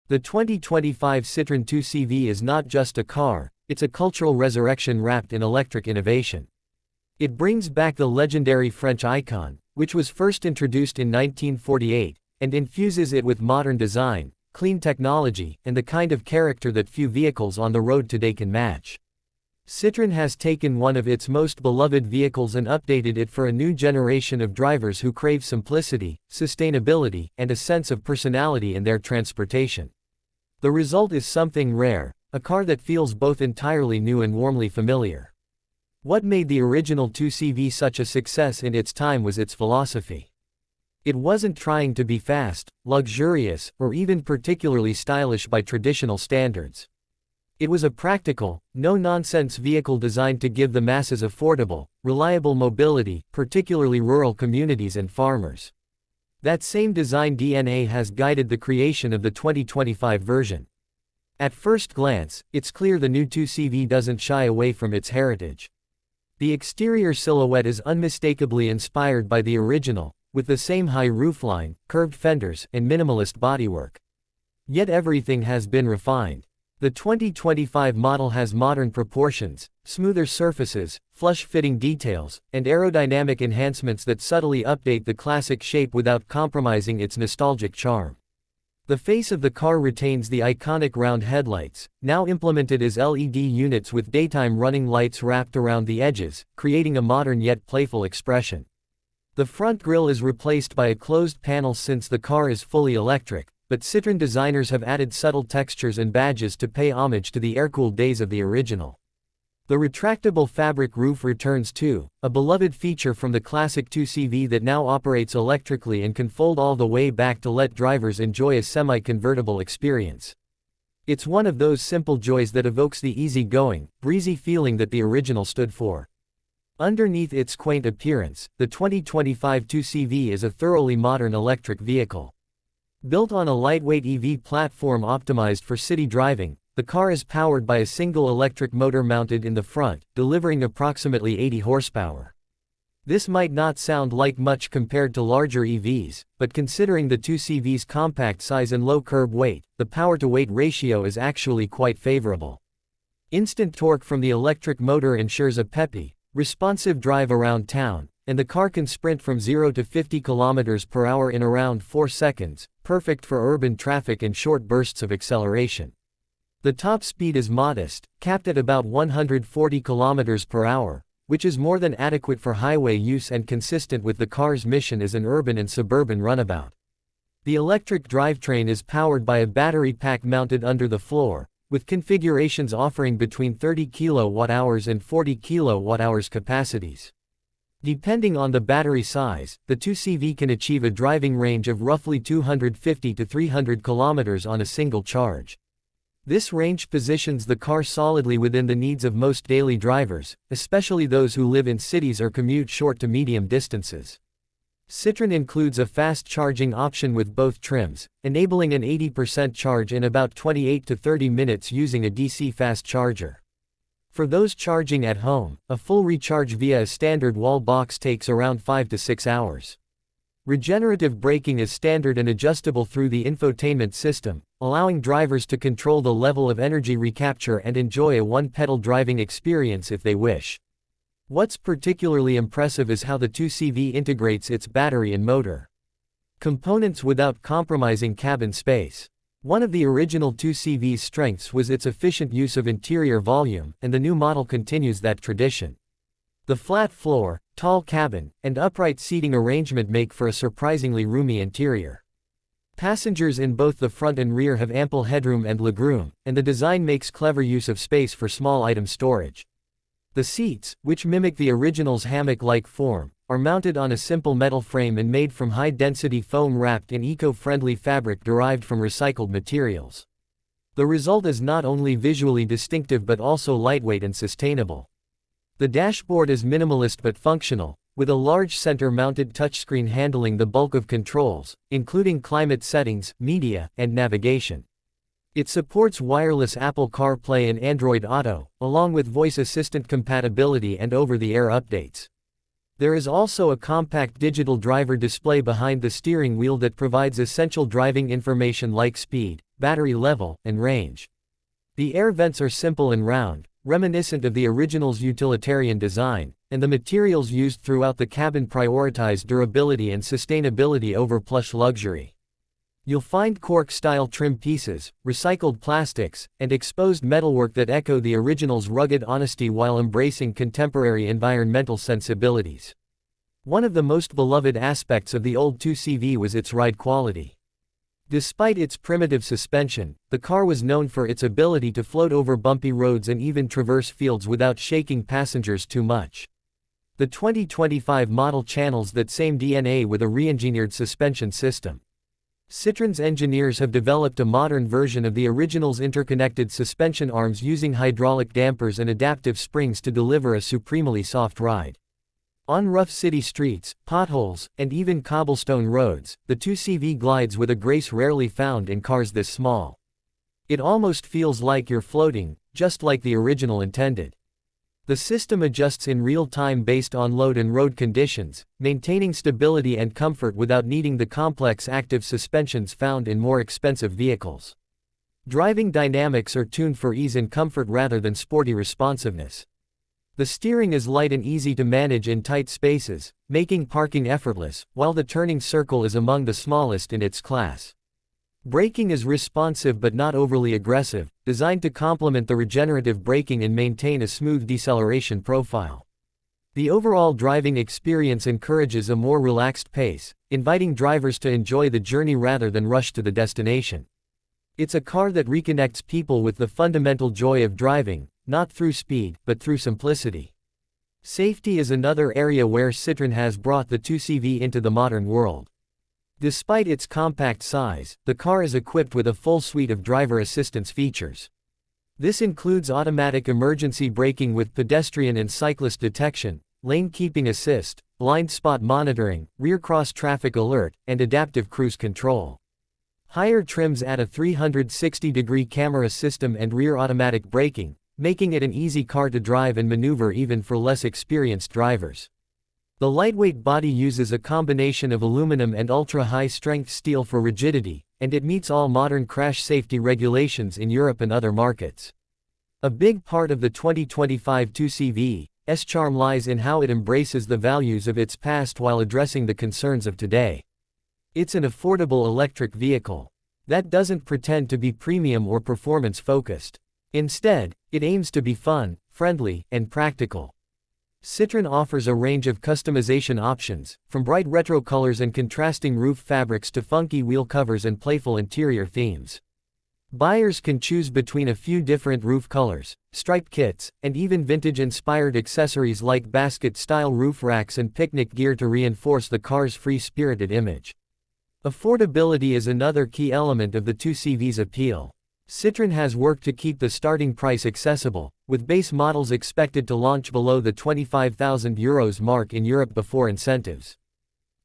The 2025 Citroën 2CV is not just a car, it's a cultural resurrection wrapped in electric innovation. It brings back the legendary French icon, which was first introduced in 1948, and infuses it with modern design, clean technology, and the kind of character that few vehicles on the road today can match. Citroën has taken one of its most beloved vehicles and updated it for a new generation of drivers who crave simplicity, sustainability, and a sense of personality in their transportation. The result is something rare, a car that feels both entirely new and warmly familiar. What made the original 2CV such a success in its time was its philosophy. It wasn't trying to be fast, luxurious, or even particularly stylish by traditional standards. It was a practical, no-nonsense vehicle designed to give the masses affordable, reliable mobility, particularly rural communities and farmers. That same design DNA has guided the creation of the 2025 version. At first glance, it's clear the new 2CV doesn't shy away from its heritage. The exterior silhouette is unmistakably inspired by the original, with the same high roofline, curved fenders, and minimalist bodywork. Yet everything has been refined. The 2025 model has modern proportions, smoother surfaces, flush-fitting details, and aerodynamic enhancements that subtly update the classic shape without compromising its nostalgic charm. The face of the car retains the iconic round headlights, now implemented as LED units with daytime running lights wrapped around the edges, creating a modern yet playful expression. The front grille is replaced by a closed panel since the car is fully electric, but Citroën designers have added subtle textures and badges to pay homage to the air-cooled days of the original. The retractable fabric roof returns too, a beloved feature from the classic 2CV that now operates electrically and can fold all the way back to let drivers enjoy a semi-convertible experience. It's one of those simple joys that evokes the easy-going, breezy feeling that the original stood for. Underneath its quaint appearance, the 2025 2CV is a thoroughly modern electric vehicle. Built on a lightweight EV platform optimized for city driving, the car is powered by a single electric motor mounted in the front, delivering approximately 80 horsepower. This might not sound like much compared to larger EVs, but considering the 2CV's compact size and low curb weight, the power-to-weight ratio is actually quite favorable. Instant torque from the electric motor ensures a peppy, responsive drive around town, and the car can sprint from 0 to 50 km/h in around 4 seconds, perfect for urban traffic and short bursts of acceleration. The top speed is modest, capped at about 140 km/h, which is more than adequate for highway use and consistent with the car's mission as an urban and suburban runabout. The electric drivetrain is powered by a battery pack mounted under the floor, with configurations offering between 30 kWh and 40 kWh capacities. Depending on the battery size, the 2CV can achieve a driving range of roughly 250 to 300 km on a single charge. This range positions the car solidly within the needs of most daily drivers, especially those who live in cities or commute short to medium distances. Citroën includes a fast charging option with both trims, enabling an 80% charge in about 28 to 30 minutes using a DC fast charger. For those charging at home, a full recharge via a standard wall box takes around 5 to 6 hours. Regenerative braking is standard and adjustable through the infotainment system, allowing drivers to control the level of energy recapture and enjoy a one-pedal driving experience if they wish. What's particularly impressive is how the 2CV integrates its battery and motor components without compromising cabin space. One of the original 2CV's strengths was its efficient use of interior volume, and the new model continues that tradition. The flat floor, tall cabin, and upright seating arrangement make for a surprisingly roomy interior. Passengers in both the front and rear have ample headroom and legroom, and the design makes clever use of space for small item storage. The seats, which mimic the original's hammock-like form, are mounted on a simple metal frame and made from high-density foam wrapped in eco-friendly fabric derived from recycled materials. The result is not only visually distinctive but also lightweight and sustainable. The dashboard is minimalist but functional, with a large center-mounted touchscreen handling the bulk of controls, including climate settings, media, and navigation. It supports wireless Apple CarPlay and Android Auto, along with voice assistant compatibility and over-the-air updates. There is also a compact digital driver display behind the steering wheel that provides essential driving information like speed, battery level, and range. The air vents are simple and round, reminiscent of the original's utilitarian design, and the materials used throughout the cabin prioritize durability and sustainability over plush luxury. You'll find cork-style trim pieces, recycled plastics, and exposed metalwork that echo the original's rugged honesty while embracing contemporary environmental sensibilities. One of the most beloved aspects of the old 2CV was its ride quality. Despite its primitive suspension, the car was known for its ability to float over bumpy roads and even traverse fields without shaking passengers too much. The 2025 model channels that same DNA with a re-engineered suspension system. Citroën's engineers have developed a modern version of the original's interconnected suspension arms using hydraulic dampers and adaptive springs to deliver a supremely soft ride. On rough city streets, potholes, and even cobblestone roads, the 2CV glides with a grace rarely found in cars this small. It almost feels like you're floating, just like the original intended. The system adjusts in real time based on load and road conditions, maintaining stability and comfort without needing the complex active suspensions found in more expensive vehicles. Driving dynamics are tuned for ease and comfort rather than sporty responsiveness. The steering is light and easy to manage in tight spaces, making parking effortless, while the turning circle is among the smallest in its class. Braking is responsive but not overly aggressive, designed to complement the regenerative braking and maintain a smooth deceleration profile. The overall driving experience encourages a more relaxed pace, inviting drivers to enjoy the journey rather than rush to the destination. It's a car that reconnects people with the fundamental joy of driving, not through speed, but through simplicity. Safety is another area where Citroën has brought the 2CV into the modern world. Despite its compact size, the car is equipped with a full suite of driver assistance features. This includes automatic emergency braking with pedestrian and cyclist detection, lane keeping assist, blind spot monitoring, rear cross traffic alert, and adaptive cruise control. Higher trims add a 360-degree camera system and rear automatic braking, making it an easy car to drive and maneuver even for less experienced drivers. The lightweight body uses a combination of aluminum and ultra-high-strength steel for rigidity, and it meets all modern crash safety regulations in Europe and other markets. A big part of the 2025 2CV's charm lies in how it embraces the values of its past while addressing the concerns of today. It's an affordable electric vehicle that doesn't pretend to be premium or performance-focused. Instead, it aims to be fun, friendly, and practical. Citroën offers a range of customization options, from bright retro colors and contrasting roof fabrics to funky wheel covers and playful interior themes. Buyers can choose between a few different roof colors, stripe kits, and even vintage-inspired accessories like basket-style roof racks and picnic gear to reinforce the car's free-spirited image. Affordability is another key element of the 2CV's appeal. Citroën has worked to keep the starting price accessible, with base models expected to launch below the €25,000 mark in Europe before incentives.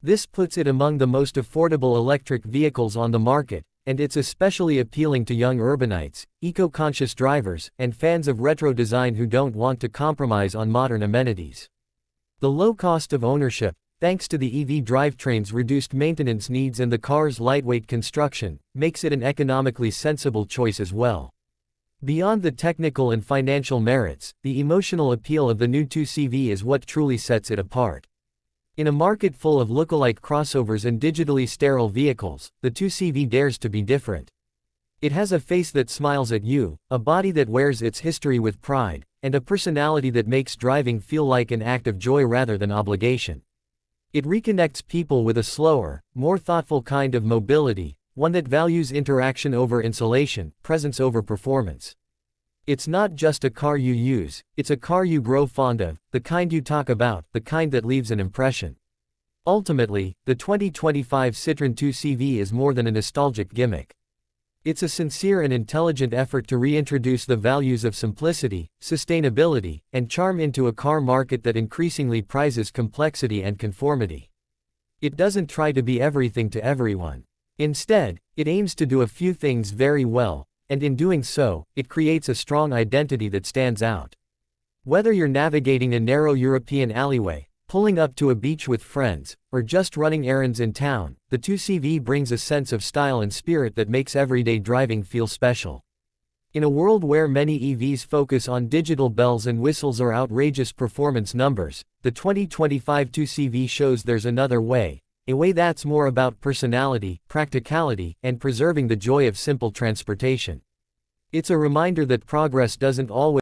This puts it among the most affordable electric vehicles on the market, and it's especially appealing to young urbanites, eco-conscious drivers, and fans of retro design who don't want to compromise on modern amenities. The low cost of ownership, thanks to the EV drivetrain's reduced maintenance needs and the car's lightweight construction, makes it an economically sensible choice as well. Beyond the technical and financial merits, the emotional appeal of the new 2CV is what truly sets it apart. In a market full of lookalike crossovers and digitally sterile vehicles, the 2CV dares to be different. It has a face that smiles at you, a body that wears its history with pride, and a personality that makes driving feel like an act of joy rather than obligation. It reconnects people with a slower, more thoughtful kind of mobility, one that values interaction over insulation, presence over performance. It's not just a car you use, it's a car you grow fond of, the kind you talk about, the kind that leaves an impression. Ultimately, the 2025 Citroën 2CV is more than a nostalgic gimmick. It's a sincere and intelligent effort to reintroduce the values of simplicity, sustainability, and charm into a car market that increasingly prizes complexity and conformity. It doesn't try to be everything to everyone. Instead, it aims to do a few things very well, and in doing so, it creates a strong identity that stands out. Whether you're navigating a narrow European alleyway, Pulling up to a beach with friends, or just running errands in town, the 2CV brings a sense of style and spirit that makes everyday driving feel special. In a world where many EVs focus on digital bells and whistles or outrageous performance numbers, the 2025 2CV shows there's another way, a way that's more about personality, practicality, and preserving the joy of simple transportation. It's a reminder that progress doesn't always